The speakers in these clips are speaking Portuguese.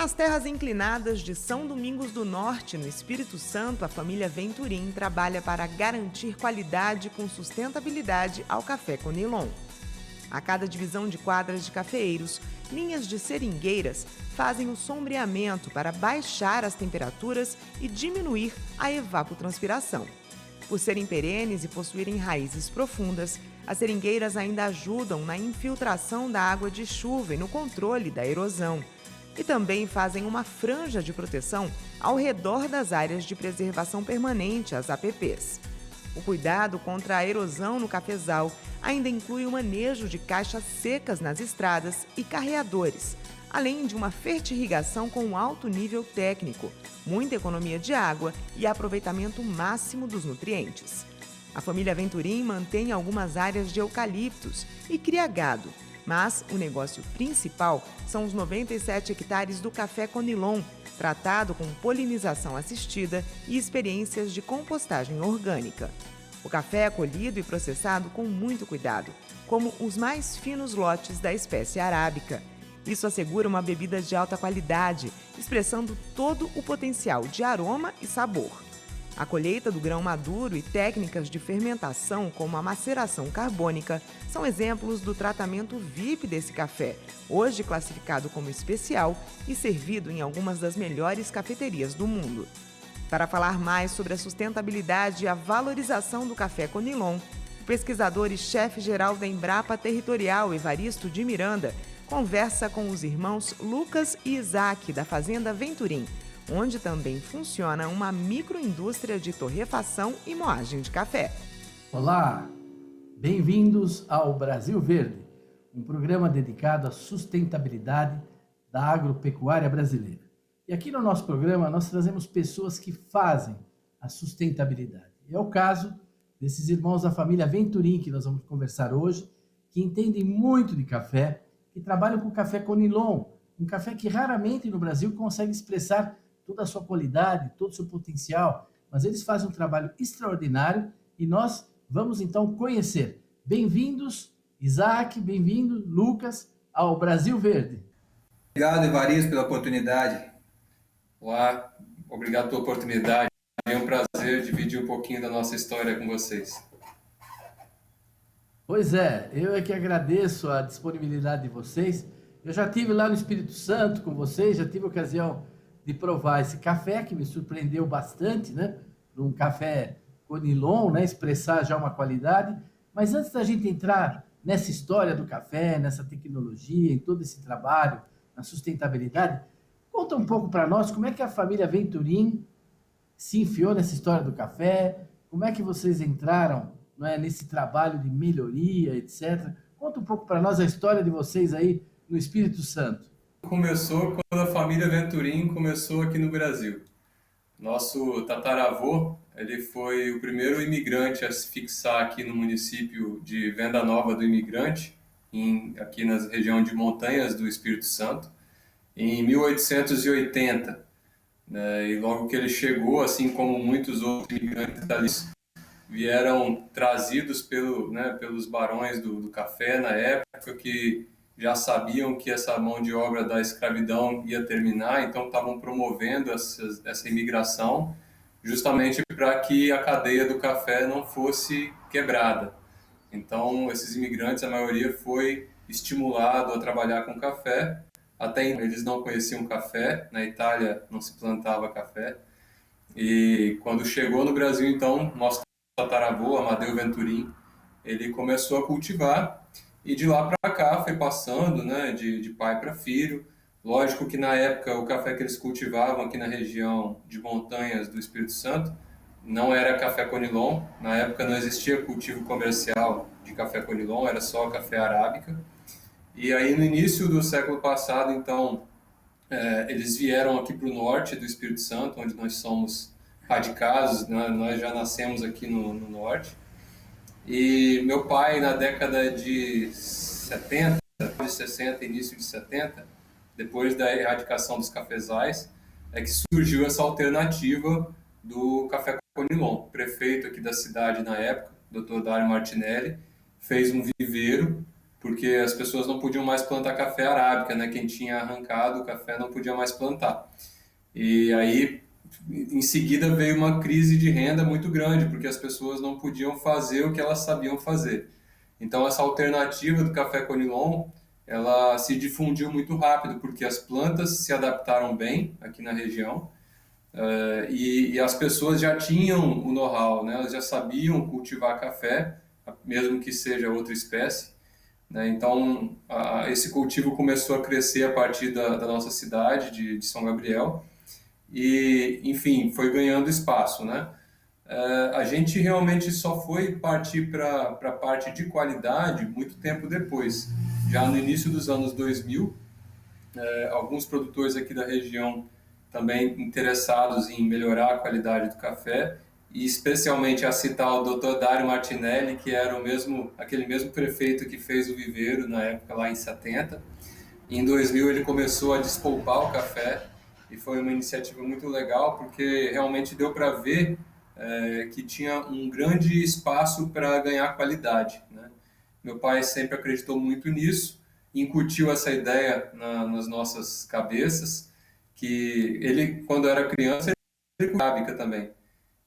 Nas terras inclinadas de São Domingos do Norte, no Espírito Santo, a família Venturim trabalha para garantir qualidade com sustentabilidade ao café Conilon. A cada divisão de quadras de cafeeiros, linhas de seringueiras fazem o sombreamento para baixar as temperaturas e diminuir a evapotranspiração. Por serem perenes e possuírem raízes profundas, as seringueiras ainda ajudam na infiltração da água de chuva e no controle da erosão. E também fazem uma franja de proteção ao redor das áreas de preservação permanente, as APPs. O cuidado contra a erosão no cafezal ainda inclui o manejo de caixas secas nas estradas e carreadores, além de uma fertirrigação com alto nível técnico, muita economia de água e aproveitamento máximo dos nutrientes. A família Venturim mantém algumas áreas de eucaliptos e cria gado, mas o negócio principal são os 97 hectares do café Conilon, tratado com polinização assistida e experiências de compostagem orgânica. O café é colhido e processado com muito cuidado, como os mais finos lotes da espécie arábica. Isso assegura uma bebida de alta qualidade, expressando todo o potencial de aroma e sabor. A colheita do grão maduro e técnicas de fermentação, como a maceração carbônica, são exemplos do tratamento VIP desse café, hoje classificado como especial e servido em algumas das melhores cafeterias do mundo. Para falar mais sobre a sustentabilidade e a valorização do café Conilon, o pesquisador e chefe-geral da Embrapa Territorial, Evaristo de Miranda, conversa com os irmãos Lucas e Isaac, da Fazenda Venturim, onde também funciona uma microindústria de torrefação e moagem de café. Olá, bem-vindos ao Brasil Verde, um programa dedicado à sustentabilidade da agropecuária brasileira. E aqui no nosso programa nós trazemos pessoas que fazem a sustentabilidade. É o caso desses irmãos da família Venturim que nós vamos conversar hoje, que entendem muito de café, que trabalham com café Conilon, um café que raramente no Brasil consegue expressar toda a sua qualidade, todo o seu potencial, mas eles fazem um trabalho extraordinário e nós vamos então conhecer. Bem-vindos, Isaac, bem-vindo, Lucas, ao Brasil Verde. Obrigado, Evaristo, pela oportunidade. Olá, obrigado pela oportunidade. É um prazer dividir um pouquinho da nossa história com vocês. Pois é, eu é que agradeço a disponibilidade de vocês. Eu já estive lá no Espírito Santo com vocês, já tive a ocasião de provar esse café que me surpreendeu bastante, né? Um café Conilon, né? Expressar já uma qualidade. Mas antes da gente entrar nessa história do café, nessa tecnologia, em todo esse trabalho, na sustentabilidade, conta um pouco para nós como é que a família Venturim se enfiou nessa história do café, como é que vocês entraram, não é, nesse trabalho de melhoria, etc. Conta um pouco para nós a história de vocês aí no Espírito Santo. Começou quando a família Venturim começou aqui no Brasil. Nosso tataravô, ele foi o primeiro imigrante a se fixar aqui no município de Venda Nova do Imigrante, aqui na região de montanhas do Espírito Santo, em 1880. Né? E logo que ele chegou, assim como muitos outros imigrantes dali, vieram trazidos pelos barões do café na época, que já sabiam que essa mão de obra da escravidão ia terminar, então estavam promovendo essa imigração justamente para que a cadeia do café não fosse quebrada. Então, esses imigrantes, a maioria foi estimulado a trabalhar com café. Até então, eles não conheciam café, na Itália não se plantava café. E quando chegou no Brasil, então, nosso tataravô, Amadeu Venturim, ele começou a cultivar. E de lá para cá foi passando, né, de pai para filho. Lógico que na época o café que eles cultivavam aqui na região de montanhas do Espírito Santo não era café Conilon. Na época não existia cultivo comercial de café Conilon, era só café arábica. E aí no início do século passado, então, eles vieram aqui para o norte do Espírito Santo, onde nós somos radicados, né, nós já nascemos aqui no norte. E meu pai, na década de 70, de 60, início de 70, depois da erradicação dos cafezais, é que surgiu essa alternativa do café Conilon. O prefeito aqui da cidade na época, Dr. Dário Martinelli, fez um viveiro porque as pessoas não podiam mais plantar café arábica, né? Quem tinha arrancado o café não podia mais plantar. E aí, em seguida, veio uma crise de renda muito grande, porque as pessoas não podiam fazer o que elas sabiam fazer. Então, essa alternativa do café Conilon, ela se difundiu muito rápido, porque as plantas se adaptaram bem aqui na região, e as pessoas já tinham o know-how, né? Elas já sabiam cultivar café, mesmo que seja outra espécie, né? Então, esse cultivo começou a crescer a partir da nossa cidade, de São Gabriel, e, enfim, foi ganhando espaço, né? A gente realmente só foi partir para a parte de qualidade muito tempo depois. Já no início dos anos 2000, alguns produtores aqui da região também interessados em melhorar a qualidade do café, e especialmente a citar o Dr. Dário Martinelli, que era aquele mesmo prefeito que fez o viveiro na época lá em 70. Em 2000 ele começou a despolpar o café, e foi uma iniciativa muito legal, porque realmente deu para ver que tinha um grande espaço para ganhar qualidade, né? Meu pai sempre acreditou muito nisso, incutiu essa ideia nas nossas cabeças, que ele, quando era criança, ele comia arábica também.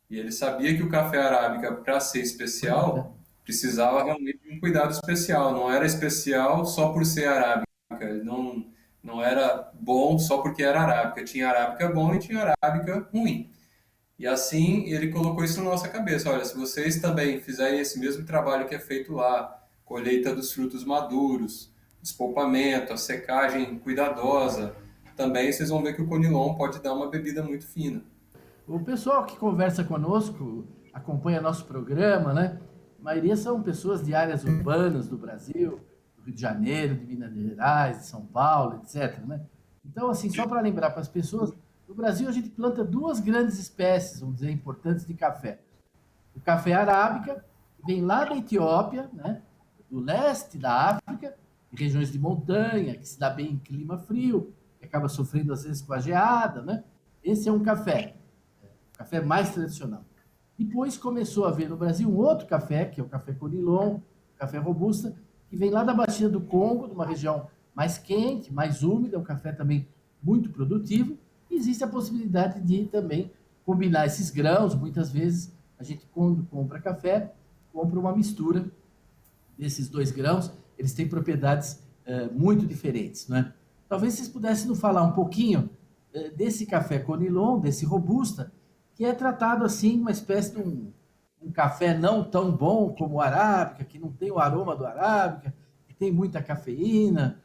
E ele sabia que o café arábica, para ser especial, precisava realmente de um cuidado especial. Não era especial só por ser arábica. Ele não era bom só porque era arábica. Tinha arábica bom e tinha arábica ruim. E assim ele colocou isso na nossa cabeça. Olha, se vocês também fizerem esse mesmo trabalho que é feito lá, colheita dos frutos maduros, despolpamento, a secagem cuidadosa, também vocês vão ver que o Conilon pode dar uma bebida muito fina. O pessoal que conversa conosco, acompanha nosso programa, né? A maioria são pessoas de áreas urbanas do Brasil, do Rio de Janeiro, de Minas Gerais, de São Paulo, etc, né? Então, assim, só para lembrar para as pessoas, no Brasil a gente planta duas grandes espécies, vamos dizer, importantes de café. O café arábica, que vem lá da Etiópia, né? Do leste da África, em regiões de montanha, que se dá bem em clima frio, que acaba sofrendo às vezes com a geada, né? Esse é um café mais tradicional. Depois começou a haver no Brasil um outro café, que é o café Conilon, café robusta, que vem lá da Bacia do Congo, de uma região mais quente, mais úmida, um café também muito produtivo. E existe a possibilidade de também combinar esses grãos. Muitas vezes a gente, quando compra café, compra uma mistura desses dois grãos. Eles têm propriedades muito diferentes, né? Talvez vocês pudessem nos falar um pouquinho desse café Conilon, desse robusta, que é tratado assim, uma espécie de um café não tão bom como o arábica, que não tem o aroma do arábica, que tem muita cafeína,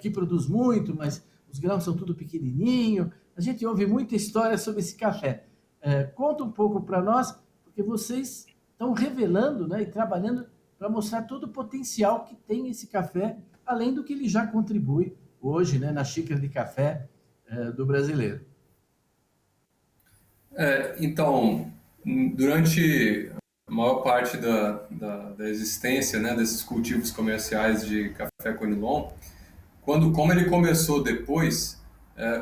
que produz muito, mas os grãos são tudo pequenininho. A gente ouve muita história sobre esse café. Conta um pouco para nós, porque vocês estão revelando, né, e trabalhando para mostrar todo o potencial que tem esse café, além do que ele já contribui hoje, né, na xícara de café do brasileiro. Então, durante a maior parte da existência, né, desses cultivos comerciais de café Conilon, como ele começou depois,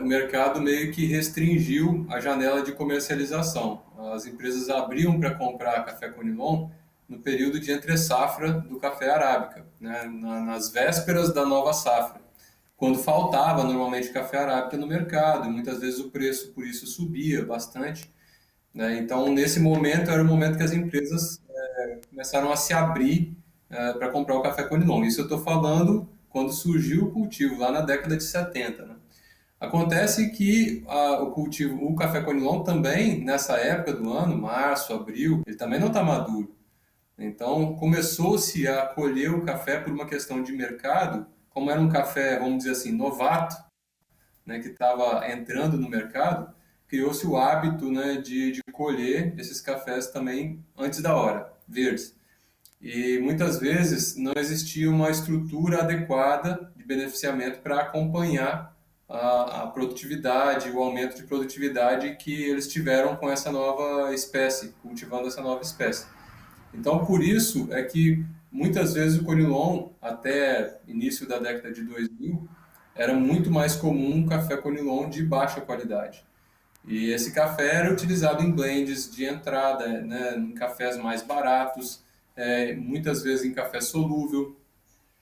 o mercado meio que restringiu a janela de comercialização. As empresas abriam para comprar café Conilon no período de entre-safra do café arábica, né, nas vésperas da nova safra, quando faltava normalmente café arábica no mercado, e muitas vezes o preço por isso subia bastante, né? Então, nesse momento, era o momento que as empresas começaram a se abrir para comprar o café Conilon. Isso eu estou falando quando surgiu o cultivo, lá na década de 70, né? Acontece que o café Conilon também, nessa época do ano, março, abril, ele também não está maduro. Então, começou-se a colher o café por uma questão de mercado, como era um café, vamos dizer assim, novato, né, que estava entrando no mercado, criou-se o hábito, né, de colher esses cafés também antes da hora, verdes. E muitas vezes não existia uma estrutura adequada de beneficiamento para acompanhar a produtividade, o aumento de produtividade que eles tiveram com essa nova espécie, cultivando essa nova espécie. Então, por isso é que muitas vezes o Conilon, até início da década de 2000, era muito mais comum um café Conilon de baixa qualidade. E esse café era utilizado em blends de entrada, né, em cafés mais baratos, muitas vezes em café solúvel.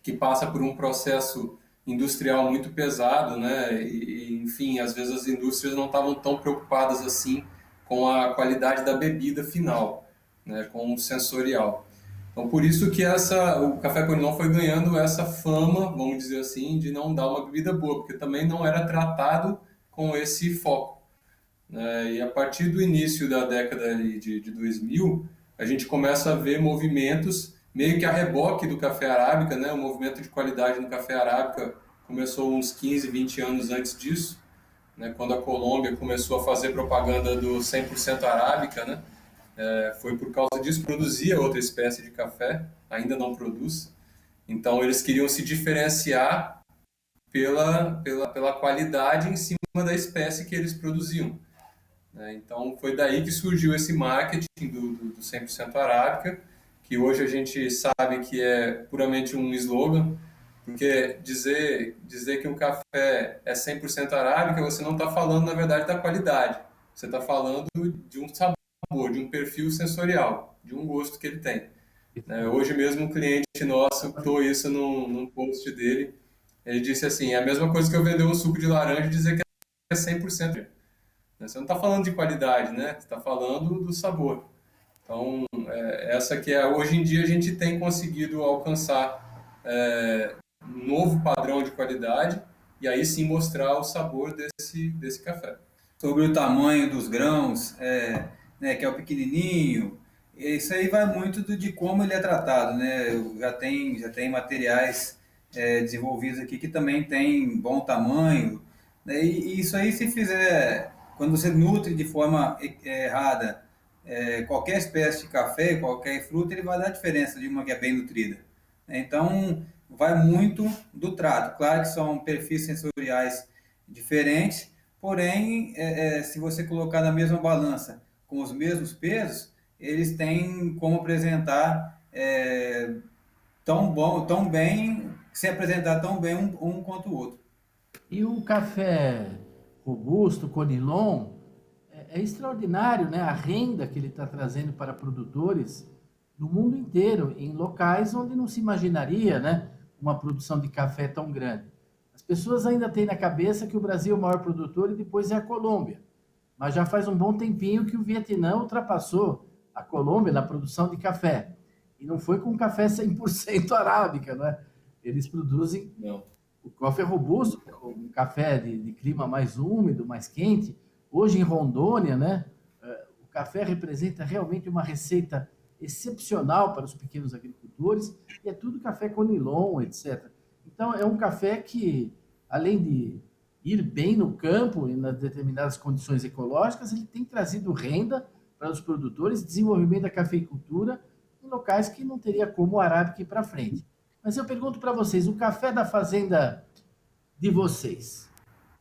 que passa por um processo industrial muito pesado, né? Enfim, às vezes as indústrias não estavam tão preocupadas assim com a qualidade da bebida final, né? Com o sensorial. Então, por isso que o Café Conilon foi ganhando essa fama, vamos dizer assim, de não dar uma bebida boa, porque também não era tratado com esse foco, né? E a partir do início da década de 2000, a gente começa a ver movimentos meio que a reboque do café arábica, né? O movimento de qualidade no café arábica começou uns 15, 20 anos antes disso, né? Quando a Colômbia começou a fazer propaganda do 100% arábica, né? Foi por causa disso, produzia outra espécie de café, ainda não produz. Então, eles queriam se diferenciar pela qualidade em cima da espécie que eles produziam, né? Então, foi daí que surgiu esse marketing do 100% arábica, que hoje a gente sabe que é puramente um slogan, porque dizer que um café é 100% arábica, você não está falando, na verdade, da qualidade. Você está falando de um sabor, de um perfil sensorial, de um gosto que ele tem, né? Hoje mesmo um cliente nosso botou isso num post dele. Ele disse assim, é a mesma coisa que eu vender um suco de laranja e dizer que é 100%. Você não está falando de qualidade, né? Você está falando do sabor. Então, essa que é... Hoje em dia a gente tem conseguido alcançar um novo padrão de qualidade e aí sim mostrar o sabor desse café. Sobre o tamanho dos grãos, né, que é o pequenininho, isso aí vai muito de como ele é tratado, né? Já tem materiais desenvolvidos aqui que também tem bom tamanho, né? E isso aí, se fizer, quando você nutre de forma errada qualquer espécie de café, qualquer fruta, ele vai dar diferença de uma que é bem nutrida. Então, vai muito do trato. Claro que são perfis sensoriais diferentes, porém, se você colocar na mesma balança com os mesmos pesos, eles têm como apresentar tão bem, se apresentar tão bem um quanto o outro. E o café robusto, Conilon, é extraordinário, né? A renda que ele está trazendo para produtores do mundo inteiro, em locais onde não se imaginaria, né, uma produção de café tão grande. As pessoas ainda têm na cabeça que o Brasil é o maior produtor e depois é a Colômbia. Mas já faz um bom tempinho que o Vietnã ultrapassou a Colômbia na produção de café. E não foi com café 100% arábica, né? Eles produzem o café robusto, um café de clima mais úmido, mais quente. Hoje em Rondônia, né, o café representa realmente uma receita excepcional para os pequenos agricultores, e é tudo café Conilon, etc. Então, é um café que, além de ir bem no campo e nas determinadas condições ecológicas, ele tem trazido renda para os produtores, desenvolvimento da cafeicultura em locais que não teria como o arábica ir para frente. Mas eu pergunto para vocês, o café da fazenda de vocês,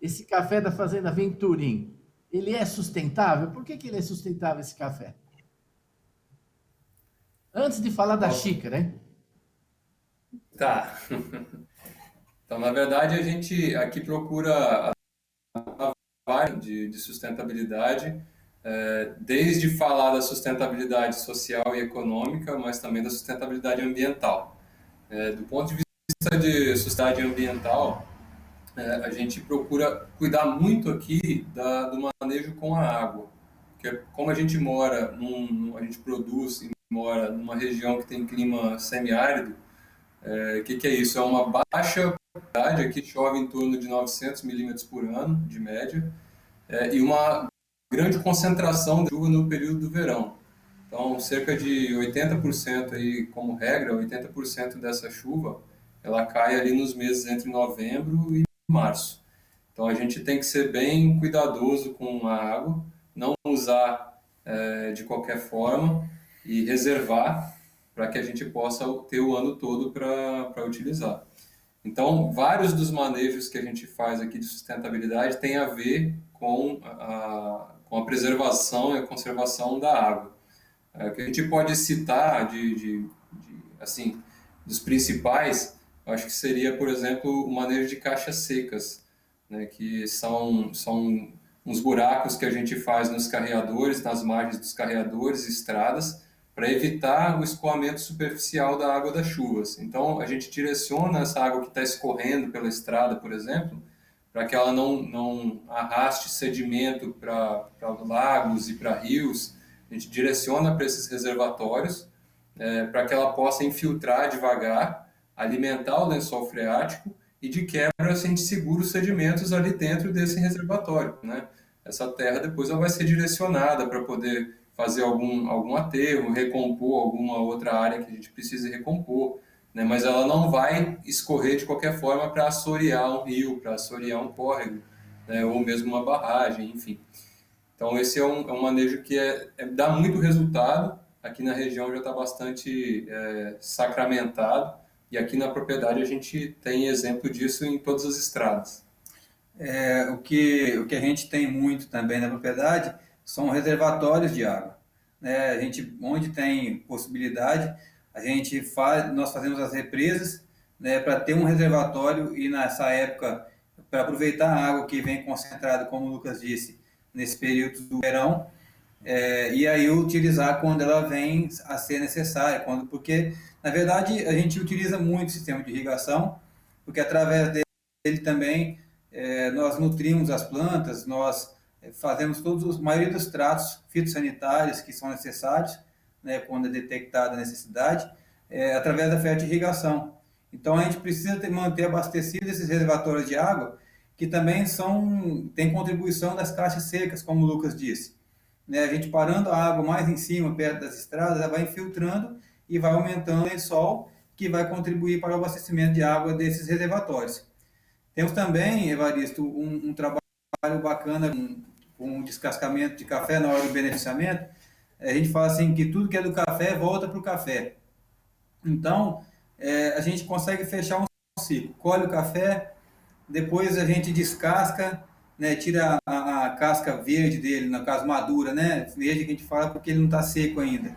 esse café da fazenda Venturim, ele é sustentável? Por que ele é sustentável, esse café? Antes de falar da xícara, hein? Tá. Então, na verdade, a gente aqui procura a várias de sustentabilidade, desde falar da sustentabilidade social e econômica, mas também da sustentabilidade ambiental. Do ponto de vista de sustentabilidade ambiental, a gente procura cuidar muito aqui do manejo com a água. Porque como a gente a gente produz e mora numa região que tem clima semiárido, que é isso? É uma baixa umidade, aqui chove em torno de 900 milímetros por ano, de média, e uma grande concentração de chuva no período do verão. Então, cerca de 80%, aí, como regra, 80% dessa chuva, ela cai ali nos meses entre novembro e março. Então, a gente tem que ser bem cuidadoso com a água, não usar de qualquer forma e reservar para que a gente possa ter o ano todo para utilizar. Então, vários dos manejos que a gente faz aqui de sustentabilidade têm a ver com a preservação e a conservação da água. O que a gente pode citar assim, dos principais, eu acho que seria, por exemplo, o manejo de caixas secas, né, que são uns buracos que a gente faz nos carreadores, nas margens dos carreadores, estradas, para evitar o escoamento superficial da água das chuvas. Então, a gente direciona essa água que está escorrendo pela estrada, por exemplo, para que ela não arraste sedimento para lagos e para rios. A gente direciona para esses reservatórios, para que ela possa infiltrar devagar, alimentar o lençol freático e, de quebra, a gente segura os sedimentos ali dentro desse reservatório, né? Essa terra depois ela vai ser direcionada para poder fazer algum aterro, recompor alguma outra área que a gente precise recompor, né? Mas ela não vai escorrer de qualquer forma para assorear um rio, para assorear um córrego, né? Ou mesmo uma barragem, enfim. Então esse é um manejo que dá muito resultado. Aqui na região já está bastante sacramentado, e aqui na propriedade a gente tem exemplo disso em todas as estradas. O que a gente tem muito também na propriedade são reservatórios de água, né? A gente, onde tem possibilidade, nós fazemos as represas, né, para ter um reservatório e nessa época, para aproveitar a água que vem concentrada, como o Lucas disse, nesse período do verão, e aí utilizar quando ela vem a ser necessária, porque na verdade a gente utiliza muito o sistema de irrigação, porque através dele também nós nutrimos as plantas, nós fazemos a maioria dos tratos fitossanitários que são necessários, né, quando é detectada a necessidade, através da fertirrigação. Então a gente precisa manter abastecido esses reservatórios de água, que também têm contribuição das caixas secas, como o Lucas disse, né? A gente parando a água mais em cima, perto das estradas, ela vai infiltrando e vai aumentando o lençol, que vai contribuir para o abastecimento de água desses reservatórios. Temos também, Evaristo, um trabalho bacana com o descascamento de café na hora do beneficiamento. A gente fala assim que tudo que é do café volta para o café. Então, a gente consegue fechar um ciclo. Colhe o café, depois a gente descasca, né, tira a casca verde dele, no caso madura, né, verde que a gente fala porque ele não está seco ainda.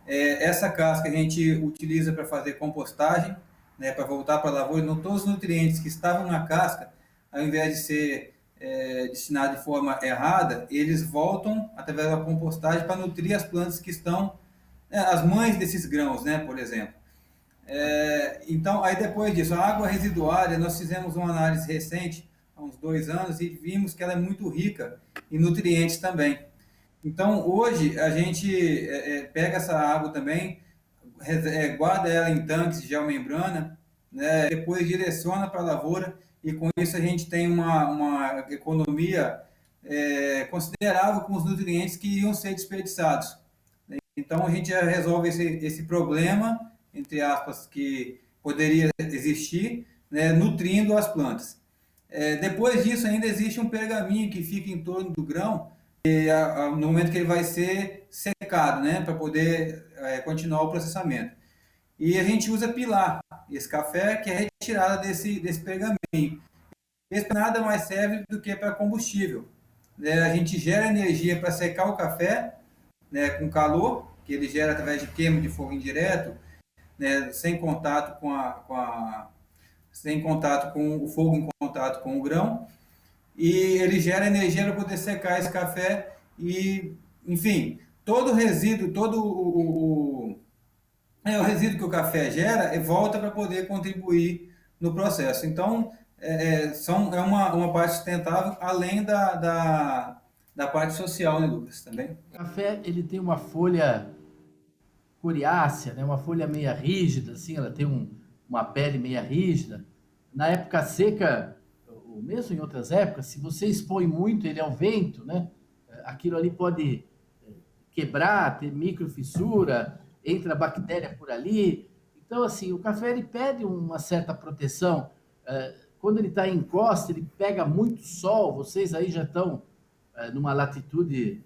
Essa casca a gente utiliza para fazer compostagem, né, para voltar para a lavoura. Então, todos os nutrientes que estavam na casca, ao invés de ser destinados de forma errada, eles voltam através da compostagem para nutrir as plantas que estão, as mães desses grãos, né, por exemplo. Então, aí depois disso, a água residuária, nós fizemos uma análise recente, há uns 2 anos, e vimos que ela é muito rica em nutrientes também. Então, hoje, a gente pega essa água também, guarda ela em tanques de geomembrana, né, depois direciona para a lavoura, e com isso a gente tem uma economia considerável com os nutrientes que iriam ser desperdiçados. Então, a gente já resolve esse problema, entre aspas, que poderia existir, né, nutrindo as plantas. Depois disso, ainda existe um pergaminho que fica em torno do grão, no momento que ele vai ser secado, né, para poder continuar o processamento. E a gente usa pilar esse café, que é retirada desse pergaminho. Esse nada mais serve do que para combustível. A gente gera energia para secar o café, né, com calor, que ele gera através de queima de fogo indireto, né, sem contato sem contato com o fogo, em contato com o grão, e ele gera energia para poder secar esse café e, enfim, todo o resíduo, o resíduo que o café gera volta para poder contribuir no processo. Então, é uma parte sustentável, além da parte social, né, Lucas, também. O café, ele tem uma folha coriácea, né? Uma folha meia rígida, assim, ela tem uma pele meia rígida. Na época seca, ou mesmo em outras épocas, se você expõe muito ele ao vento, né? Aquilo ali pode quebrar, ter microfissura, entra bactéria por ali. Então, assim, o café ele pede uma certa proteção. Quando ele está em encosta, ele pega muito sol. Vocês aí já estão numa latitude,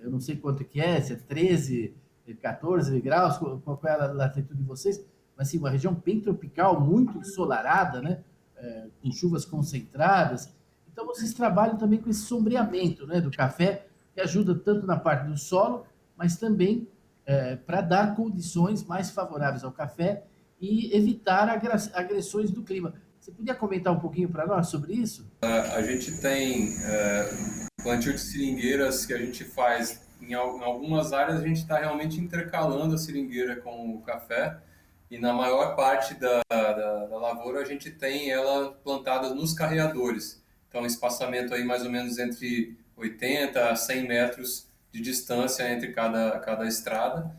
eu não sei quanto que se é 13, 14 graus, qual é a latitude de vocês, mas sim, uma região bem tropical, muito ensolarada, né? Com chuvas concentradas. Então, vocês trabalham também com esse sombreamento, né, do café, que ajuda tanto na parte do solo, mas também para dar condições mais favoráveis ao café e evitar agressões do clima. Você podia comentar um pouquinho para nós sobre isso? A gente tem plantio de seringueiras que a gente faz em algumas áreas a gente está realmente intercalando a seringueira com o café, e na maior parte da lavoura a gente tem ela plantada nos carreadores. Então, um espaçamento aí mais ou menos entre 80 a 100 metros de distância entre cada estrada.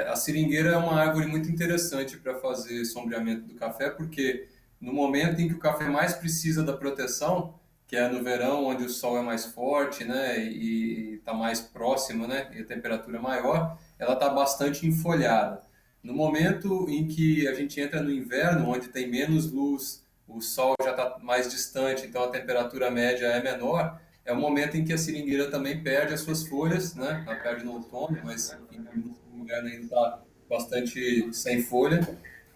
A seringueira é uma árvore muito interessante para fazer sombreamento do café, porque no momento em que o café mais precisa da proteção, que é no verão, onde o sol é mais forte, né, e está mais próximo, né, e a temperatura é maior, ela está bastante enfolhada. No momento em que a gente entra no inverno, onde tem menos luz, o sol já está mais distante, então a temperatura média é menor, é o momento em que a seringueira também perde as suas folhas, né? Ela perde no outono, mas no inverno ainda está bastante sem folha,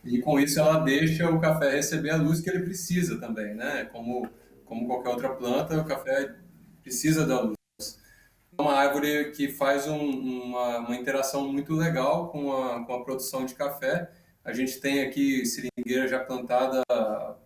e com isso ela deixa o café receber a luz que ele precisa também, né? Como qualquer outra planta, o café precisa da luz. É uma árvore que faz uma interação muito legal com a produção de café. A gente tem aqui seringueira já plantada,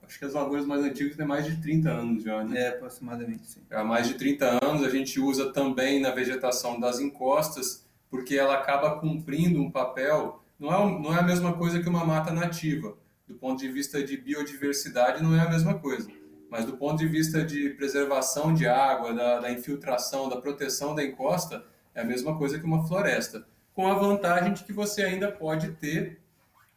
acho que as lavouras mais antigas têm mais de 30 anos já, né? Aproximadamente, sim. Há mais de 30 anos. A gente usa também na vegetação das encostas, porque ela acaba cumprindo um papel, não é a mesma coisa que uma mata nativa. Do ponto de vista de biodiversidade, não é a mesma coisa. Mas do ponto de vista de preservação de água, da infiltração, da proteção da encosta, é a mesma coisa que uma floresta. Com a vantagem de que você ainda pode ter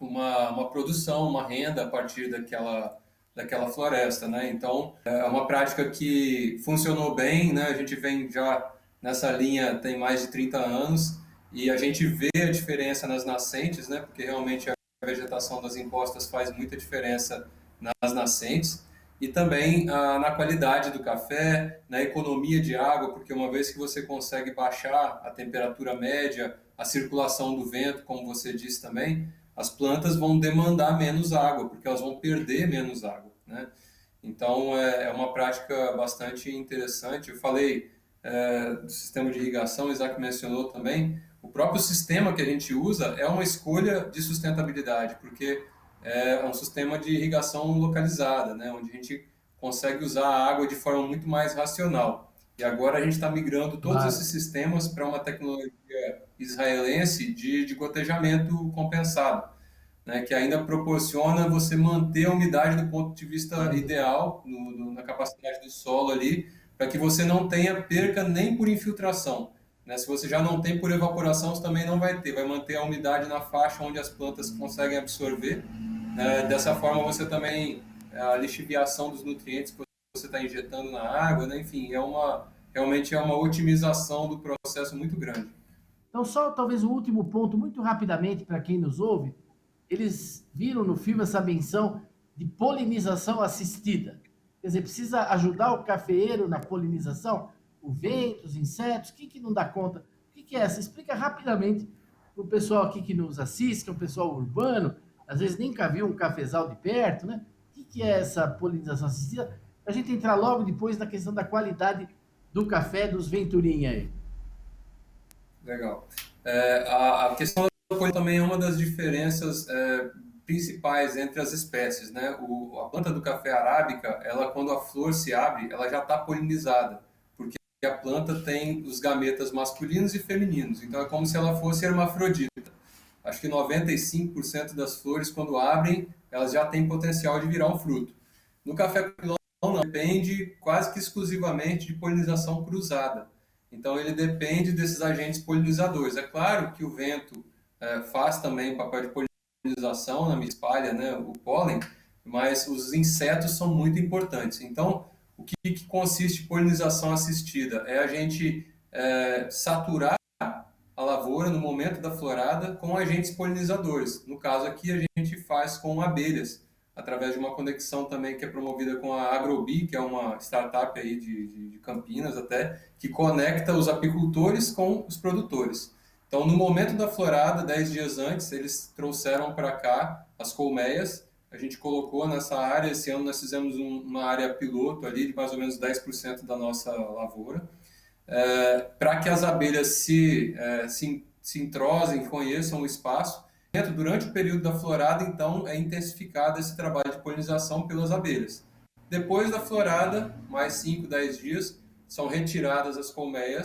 uma produção, uma renda a partir daquela floresta, né? Então, é uma prática que funcionou bem, né? A gente vem já nessa linha tem mais de 30 anos e a gente vê a diferença nas nascentes, né? Porque realmente a vegetação das encostas faz muita diferença nas nascentes. E também na qualidade do café, na economia de água, porque uma vez que você consegue baixar a temperatura média, a circulação do vento, como você disse também, as plantas vão demandar menos água, porque elas vão perder menos água, né? Então, é uma prática bastante interessante. Eu falei do sistema de irrigação, o Isaac mencionou também. O próprio sistema que a gente usa é uma escolha de sustentabilidade, porque é um sistema de irrigação localizada, né, onde a gente consegue usar a água de forma muito mais racional. E agora a gente está migrando todos esses sistemas para uma tecnologia israelense de gotejamento compensado, né, que ainda proporciona você manter a umidade do ponto de vista ideal, na capacidade do solo ali, para que você não tenha perca nem por infiltração. Né? Se você já não tem por evaporação, você também não vai ter, vai manter a umidade na faixa onde as plantas conseguem absorver. Dessa forma você também, a lixiviação dos nutrientes que você está injetando na água, né? Enfim, realmente é uma otimização do processo muito grande. Então, só talvez o último ponto, muito rapidamente, para quem nos ouve, eles viram no filme essa menção de polinização assistida. Quer dizer, precisa ajudar o cafeeiro na polinização? O vento, os insetos, o que não dá conta? O que é essa? Explica rapidamente para o pessoal aqui que nos assiste, que é um pessoal urbano, às vezes nem viu um cafezal de perto, né? O que é essa polinização assistida? Para a gente entrar logo depois na questão da qualidade do café dos Venturim aí. Legal. A questão da polinização também é uma das diferenças principais entre as espécies, né? A planta do café arábica, ela quando a flor se abre, ela já está polinizada, porque a planta tem os gametas masculinos e femininos, então é como se ela fosse hermafrodita. Acho que 95% das flores, quando abrem, elas já têm potencial de virar um fruto. No café pilão, não, depende quase que exclusivamente de polinização cruzada. Então, ele depende desses agentes polinizadores. É claro que o vento faz também o papel de polinização, na espalha, né, o pólen, mas os insetos são muito importantes. Então, o que consiste em polinização assistida? É a gente saturar a lavoura no momento da florada com agentes polinizadores. No caso aqui, a gente faz com abelhas, através de uma conexão também que é promovida com a Agrobi, que é uma startup aí de Campinas até, que conecta os apicultores com os produtores. Então, no momento da florada, 10 dias antes, eles trouxeram para cá as colmeias, a gente colocou nessa área. Esse ano nós fizemos uma área piloto ali de mais ou menos 10% da nossa lavoura, para que as abelhas se entrosem, conheçam o espaço. Durante o período da florada, então, é intensificado esse trabalho de polinização pelas abelhas. Depois da florada, mais 5, 10 dias, são retiradas as colmeias,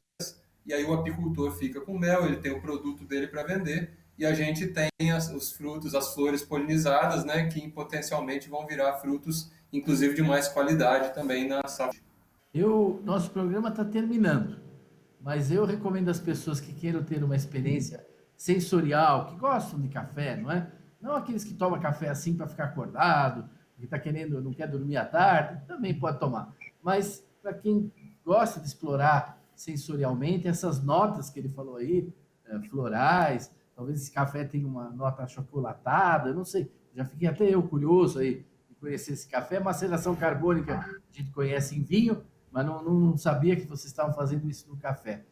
e aí o apicultor fica com mel, ele tem o produto dele para vender, e a gente tem os frutos, as flores polinizadas, né, que potencialmente vão virar frutos, inclusive de mais qualidade também na safra. Nosso programa está terminando, mas eu recomendo às pessoas que queiram ter uma experiência sensorial, que gostam de café, não é? Não aqueles que tomam café assim para ficar acordado, que está querendo, não quer dormir à tarde, também pode tomar. Mas para quem gosta de explorar sensorialmente essas notas que ele falou aí, florais, talvez esse café tenha uma nota achocolatada, eu não sei, já fiquei até eu curioso aí de conhecer esse café. Maceração carbônica a gente conhece em vinho, mas não sabia que vocês estavam fazendo isso no café.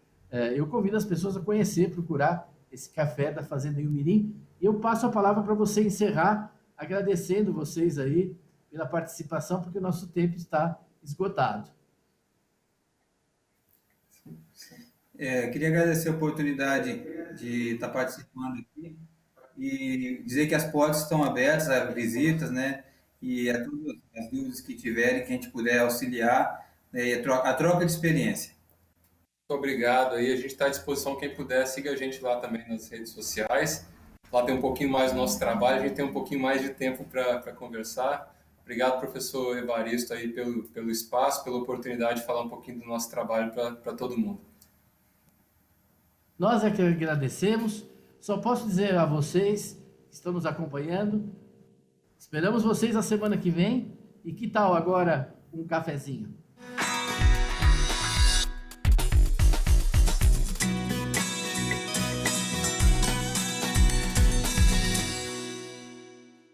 Eu convido as pessoas a conhecer, procurar esse café da Fazenda Yumirim, e eu passo a palavra para você encerrar, agradecendo vocês aí pela participação, porque o nosso tempo está esgotado. Queria agradecer a oportunidade de estar participando aqui e dizer que as portas estão abertas a visitas, né? E a todas as dúvidas que tiverem, que a gente puder auxiliar, né? E a troca de experiência. Muito obrigado aí, a gente está à disposição, quem puder, siga a gente lá também nas redes sociais. Lá tem um pouquinho mais do nosso trabalho, a gente tem um pouquinho mais de tempo para conversar. Obrigado, professor Evaristo, aí pelo espaço, pela oportunidade de falar um pouquinho do nosso trabalho para todo mundo. Nós é que agradecemos. Só posso dizer a vocês que estão nos acompanhando, esperamos vocês a semana que vem. E que tal agora um cafezinho?